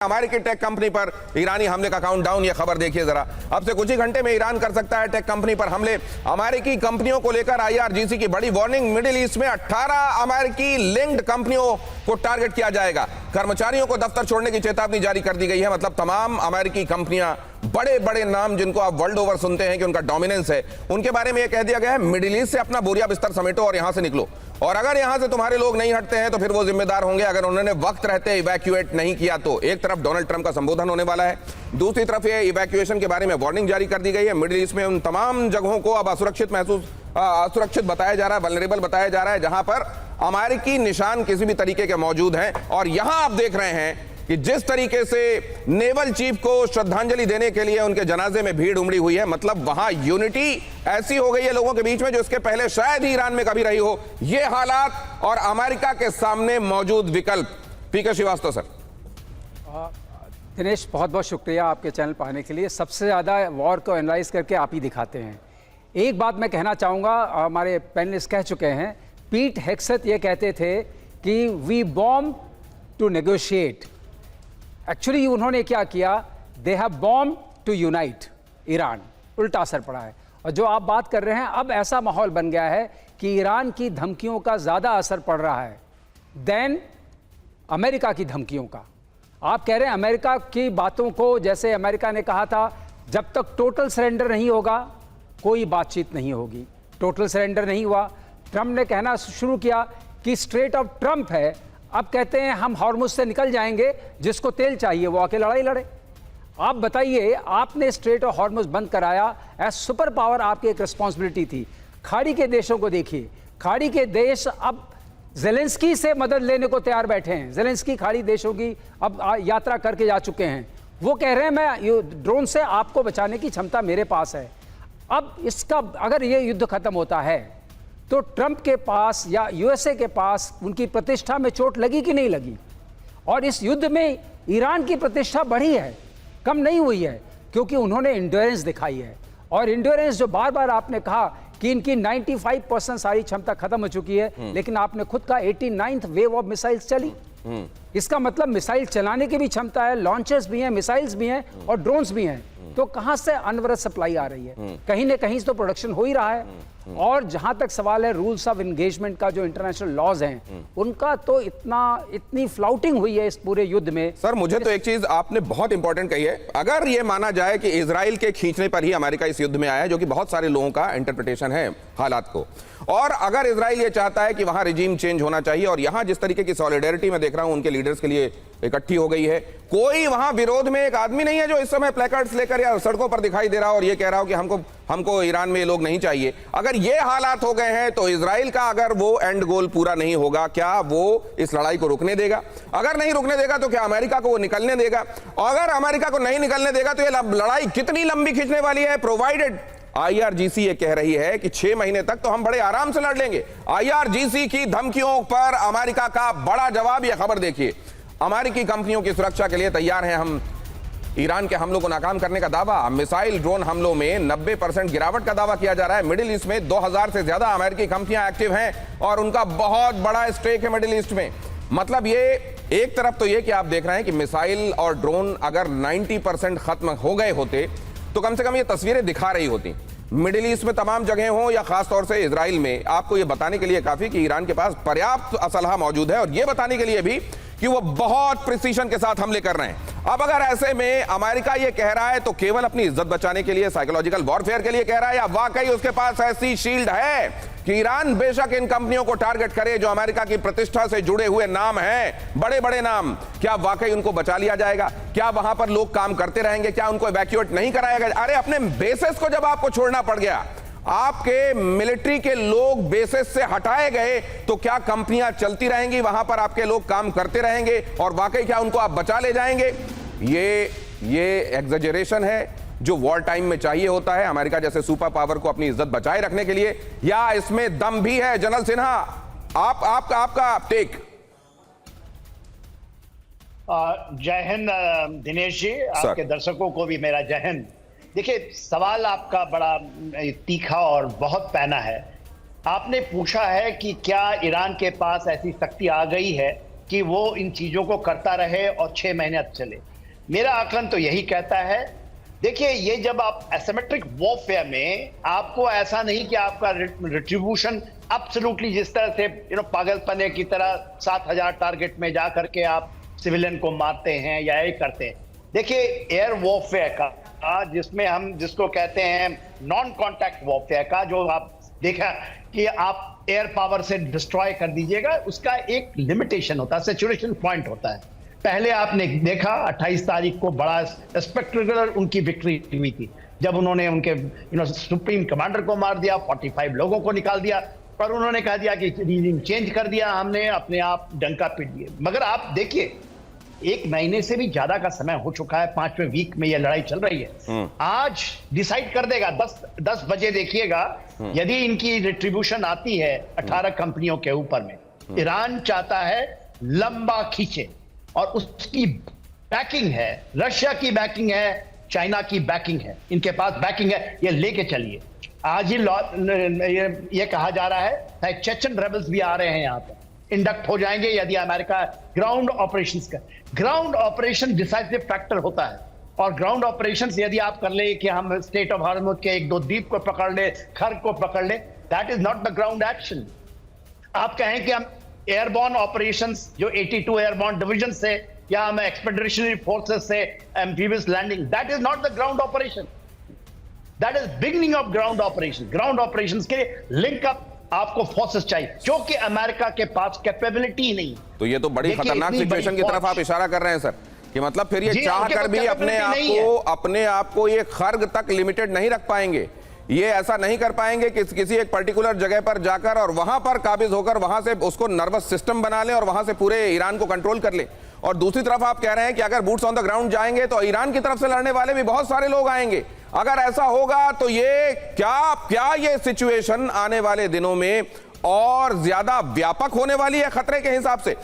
अमेरिकी tech company पर ईरानी हमले का काउंटडाउन, ये खबर देखिए जरा। अब से कुछ ही घंटे में ईरान कर सकता है टेक कंपनी पर हमले। अमेरिकी कंपनियों को लेकर आईआरजीसी की बड़ी वार्निंग। मिडिल ईस्ट में 18 अमेरिकी लिंक्ड कंपनियों को टारगेट किया जाएगा। कर्मचारियों को दफ्तर छोड़ने की चेतावनी जारी कर दी गई है। मतलब तमाम अमेरिकी कंपनियां, बड़े बड़े नाम जिनको आप वर्ल्ड ओवर सुनते हैं कि उनका डोमिनेंस है, उनके बारे में यह कह दिया गया है मिडिल ईस्ट से अपना बोरिया बिस्तर समेटो और यहां से निकलो। और अगर यहां से तुम्हारे लोग नहीं हटते हैं तो फिर वो जिम्मेदार होंगे अगर उन्होंने वक्त रहते इवैक्यूएट नहीं किया तो। एक तरफ डोनाल्ड ट्रंप का संबोधन होने वाला है, दूसरी तरफ ये इवैक्यूएशन के बारे में वार्निंग जारी कर दी गई है। मिडिल ईस्ट में उन तमाम जगहों को अब असुरक्षित बताया जा रहा है, वल्नरेबल बताया जा रहा है, जहां पर अमेरिकी निशान किसी भी तरीके के मौजूद हैं। और यहां आप देख रहे हैं कि जिस तरीके से नेवल चीफ को श्रद्धांजलि देने के लिए उनके जनाजे में भीड़ उमड़ी हुई है, मतलब वहां यूनिटी ऐसी हो गई है लोगों के बीच में जो इसके पहले शायद ही ईरान में कभी रही हो। ये हालात और अमेरिका के सामने मौजूद विकल्प। पीके श्रीवास्तव सर। दिनेश, बहुत बहुत शुक्रिया आपके चैनल पर आने के लिए। सबसे ज़्यादा वॉर को एनालाइज करके आप ही दिखाते हैं। एक बात मैं कहना चाहूँगा, हमारे पैनलिस्ट कह चुके हैं, पीट हेग्सेथ ये कहते थे कि we bomb to negotiate. Actually उन्होंने क्या किया, they have bomb to unite Iran. उल्टा असर पड़ा है। और जो आप बात कर रहे हैं, अब ऐसा माहौल बन गया है कि ईरान की धमकियों का ज़्यादा असर पड़ रहा है देन अमेरिका की धमकियों का। आप कह रहे हैं अमेरिका की बातों को, जैसे अमेरिका ने कहा था जब तक टोटल सरेंडर नहीं होगा कोई बातचीत नहीं होगी। टोटल सरेंडर नहीं हुआ। ट्रंप ने कहना शुरू किया कि स्ट्रेट ऑफ ट्रंप है। अब कहते हैं हम हॉर्मुज से निकल जाएंगे, जिसको तेल चाहिए वो आके लड़ाई लड़े। आप बताइए, आपने स्ट्रेट ऑफ हॉर्मुज बंद कराया, एज सुपर पावर आपकी एक रिस्पॉन्सिबिलिटी थी। खाड़ी के देशों को देखिए, खाड़ी के देश अब जेलेंस्की से मदद लेने को तैयार बैठे हैं। जेलेंस्की खाड़ी देशों की अब यात्रा करके जा चुके हैं। वो कह रहे हैं मैं ड्रोन से आपको बचाने की क्षमता मेरे पास है। अब इसका अगर ये युद्ध खत्म होता है तो ट्रंप के पास या यूएसए के पास उनकी प्रतिष्ठा में चोट लगी कि नहीं लगी? और इस युद्ध में ईरान की प्रतिष्ठा बढ़ी है, कम नहीं हुई है, क्योंकि उन्होंने इंड्योरेंस दिखाई है। और इंड्योरेंस जो बार बार आपने कहा कि इनकी 95% सारी क्षमता खत्म हो चुकी है, लेकिन आपने खुद कहा 89th वेव ऑफ मिसाइल्स चली। इसका मतलब मिसाइल चलाने की भी क्षमता है, लॉन्चर्स भी हैं, मिसाइल्स भी हैं और ड्रोन्स भी हैं। तो कहां से अनवरत सप्लाई आ रही है? कहीं ना कहीं तो प्रोडक्शन हो ही रहा है। और जहां तक सवाल है रूल्स ऑफ एंगेजमेंट का, जो इंटरनेशनल लॉज हैं, उनका तो इतनी फ्लाउटिंग हुई है इस पूरे युद्ध में। सर, मुझे तो एक चीज आपने बहुत इंपॉर्टेंट कही है। अगर यह माना जाए कि इजराइल के खींचने पर ही अमेरिका इस युद्ध में आया है, जो कि बहुत सारे लोगों का इंटरप्रिटेशन है हालात को, और अगर इजराइल ये चाहता है कि वहां रिजीम चेंज होना चाहिए, और यहां जिस तरीके की सॉलिडेरिटी मैं देख रहा हूं उनके लीडर्स के लिए इकट्ठी हो गई है, कोई वहां विरोध में एक आदमी नहीं है जो इस समय प्लेकार्ड्स लेकर या सड़कों पर दिखाई दे रहा हो और ये कह रहा हो कि हमको ईरान में ये लोग नहीं चाहिए। अगर ये हालात हो गए हैं तो इजराइल का अगर वो एंड गोल पूरा नहीं होगा, क्या वो इस लड़ाई को रुकने देगा? अगर नहीं रुकने देगा तो क्या अमेरिका को वो निकलने देगा? अगर अमेरिका को नहीं निकलने देगा तो ये लड़ाई कितनी लंबी खींचने वाली है? प्रोवाइडेड आईआरजीसी ये कह रही है कि 6 महीने तक तो हम बड़े आराम से लड़ लेंगे। आईआरजीसी की धमकियों पर अमेरिका का बड़ा जवाब। यह खबर देखिए, अमेरिकी कंपनियों की सुरक्षा के लिए तैयार हैं हम। ईरान के हमलों को नाकाम करने का दावा। मिसाइल ड्रोन हमलों में 90% गिरावट का दावा किया जा रहा है। मिडिल ईस्ट में 2000 से ज्यादा अमेरिकी कंपनियां एक्टिव हैं और उनका बहुत बड़ा स्टेक है मिडिल ईस्ट में। मतलब ये एक तरफ तो ये कि आप देख रहे हैं कि मिसाइल और ड्रोन अगर 90% खत्म हो गए होते तो कम से कम ये तस्वीरें दिखा रही होती मिडिल ईस्ट में तमाम जगह हो या खासतौर से इजराइल में। आपको ये बताने के लिए काफी कि ईरान के पास पर्याप्त असलहा मौजूद है, और ये बताने के लिए भी कि वो बहुत प्रिसीशन के साथ हमले कर रहे हैं। अब अगर ऐसे में अमेरिका ये कह रहा है तो केवल अपनी इज्जत बचाने के लिए, साइकोलॉजिकल वॉरफेयर के लिए कह रहा है, या वाकई उसके पास ऐसी शील्ड है कि ईरान बेशक इन कंपनियों को टारगेट करे जो अमेरिका की प्रतिष्ठा से जुड़े हुए नाम हैं, बड़े बड़े नाम, क्या वाकई उनको बचा लिया जाएगा? क्या वहां पर लोग काम करते रहेंगे? क्या उनको इवैक्यूएट नहीं कराया गया? अरे अपने बेसिस को जब आपको छोड़ना पड़ गया, आपके मिलिट्री के लोग बेसिस से हटाए गए, तो क्या कंपनियां चलती रहेंगी? वहां पर आपके लोग काम करते रहेंगे और वाकई क्या उनको आप बचा ले जाएंगे? ये एग्जेजरेशन है जो वॉर टाइम में चाहिए होता है अमेरिका जैसे सुपर पावर को अपनी इज्जत बचाए रखने के लिए, या इसमें दम भी है? जनरल सिन्हा, आपका टेक। जय हिंद दिनेश जी, आपके दर्शकों को भी मेरा जय हिंद। देखिए, सवाल आपका बड़ा तीखा और बहुत पैना है। आपने पूछा है कि क्या ईरान के पास ऐसी शक्ति आ गई है कि वो इन चीजों को करता रहे और 6 महीने चले। मेरा आकलन तो यही कहता है। देखिए, ये जब आप एसिमेट्रिक वॉरफेयर में, आपको ऐसा नहीं कि आपका रिट्रीब्यूशन एब्सोल्युटली जिस तरह से पागलपने की तरह 7000 टारगेट में जा करके आप सिविलियन को मारते हैं या यही करते हैं। देखिए, एयर वॉरफेयर का जिसमें हम जिसको कहते हैं नॉन कॉन्टैक्ट वॉरफेयर का, जो आप देखा कि आप एयर पावर से डिस्ट्रॉय कर दीजिएगा, उसका एक लिमिटेशन होता है, सैचुरेशन पॉइंट होता है। पहले आपने देखा 28 तारीख को बड़ा स्पेक्टेकुलर उनकी विक्ट्री हुई थी, जब उन्होंने उनके सुप्रीम कमांडर को मार दिया, 45 लोगों को निकाल दिया, पर उन्होंने कहा दिया कि रीजिम चेंज कर दिया, हमने अपने आप डंका पीट दिए। मगर आप देखिए, 1 महीने से भी ज्यादा का समय हो चुका है, 5वें वीक में यह लड़ाई चल रही है। आज डिसाइड कर देगा, 10 बजे देखिएगा, यदि इनकी रिट्रीब्यूशन आती है 18 कंपनियों के ऊपर में, ईरान चाहता है लंबा खींचे, और उसकी बैकिंग है, रशिया की बैकिंग है, चाइना की बैकिंग है, इनके पास बैकिंग है, ये लेके चलिए। आज ही ये कहा जा रहा है चेचन रेबल्स भी आ रहे हैं यहाँ पर, इंडक्ट हो जाएंगे यदि अमेरिका ग्राउंड ऑपरेशंस का। ग्राउंड ऑपरेशन डिसाइसिव फैक्टर होता है, और ग्राउंड ऑपरेशंस यदि आप कर ले कि हम स्टेट ऑफ हॉर्मुज़ के 1-2 द्वीप को पकड़ ले, खर्ग को पकड़ ले, that is not the ground action. आप कहें कि हम एयरबॉर्न ऑपरेशंस जो 82 एयरबॉर्न डिवीजन से, या हम एक्सपेडिशनरी फोर्सेस से amphibious landing, that is not the ground operation, that is beginning of ground operation. Ground operations के लिंक अप आपको फोर्सेस चाहिए, जो कि अमेरिका के पास कैपेबिलिटी ही नहीं। तो ये तो बड़ी खतरनाक सिचुएशन की तरफ आप इशारा कर रहे हैं सर, कि मतलब फिर ये चाह कर भी अपने आप को ये खर्ग तक लिमिटेड नहीं रख पाएंगे, ये ऐसा नहीं कर पाएंगे कि किसी एक पर्टिकुलर जगह पर जाकर और वहां पर काबिज होकर वहां से उसको नर्वस सिस्टम बना ले और वहां से पूरे ईरान को कंट्रोल कर ले। और दूसरी तरफ आप कह रहे हैं कि अगर बूट्स ऑन द ग्राउंड जाएंगे तो ईरान की तरफ से लड़ने वाले भी बहुत सारे लोग आएंगे। अगर ऐसा होगा तो ये क्या ये सिचुएशन आने वाले दिनों में और ज्यादा व्यापक होने वाली है खतरे के हिसाब से?